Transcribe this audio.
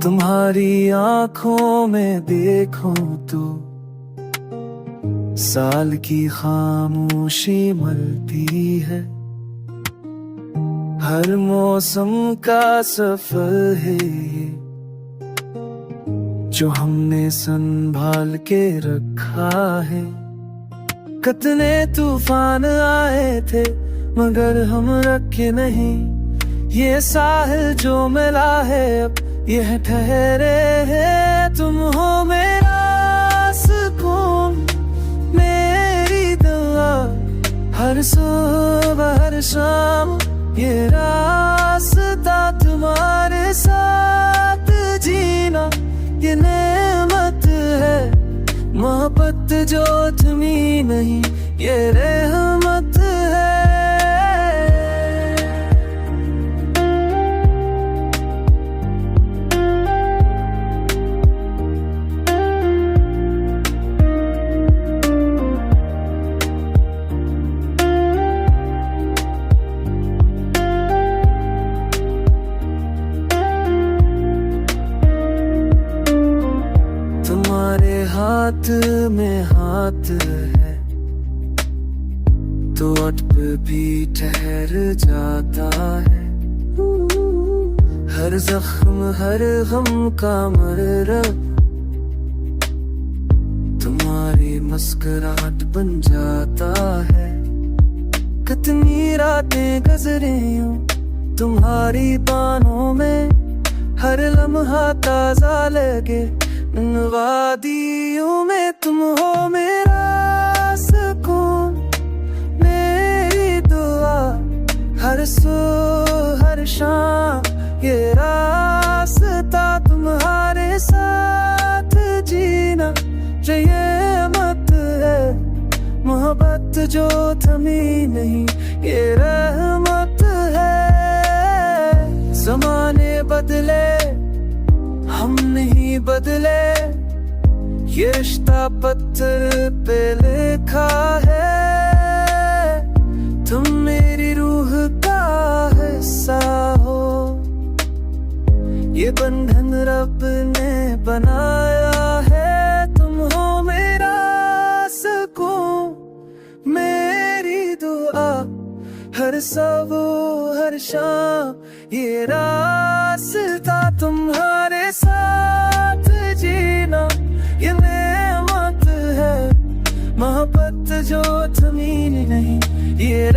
तुम्हारी आंखों में देखूं तो साल की खामोशी मलती है। हर मौसम का सफर है ये, जो हमने संभाल के रखा है। कितने तूफान आए थे मगर हम रखे नहीं। ये साहिल जो मिला है अब यह ठहरे है। तुम हो मेरा सुकून, मेरी दुआ, हर सुबह हर शाम ये रास्ता तुम्हारे साथ जीना ये नेमत है। मोहब्बत जो थमी नहीं ये रहमत है। तुम्हारे हाथ में हाथ है तो अटप भी ठहर जाता है। हर जख्म हर गम का मरहम तुम्हारी मुस्कुराहट बन जाता है। कितनी रातें गुजरी यूं तुम्हारी बाहों में, हर लम्हा ताजा लगे इन वादियों में। तुम हो मेरा सुकून, मेरी दुआ, हर सुबह हर शाम ये रास्ता तुम्हारे साथ जीना ये मत है। मोहब्बत जो थमी नहीं ये रहमत है। ज़माने बदले हम नहीं बदले, ये रिश्ता पत्थर पे लिखा है। तुम मेरी रूह का हिस्सा हो, ये बंधन रब ने बनाया है। तुम हो मेरा सुकून, मेरी दुआ, हर सुबह हर शाम ये रास्ता तुम्हारे साथ जीना ये नेमत है। मोहब्बत जो थमी नहीं ये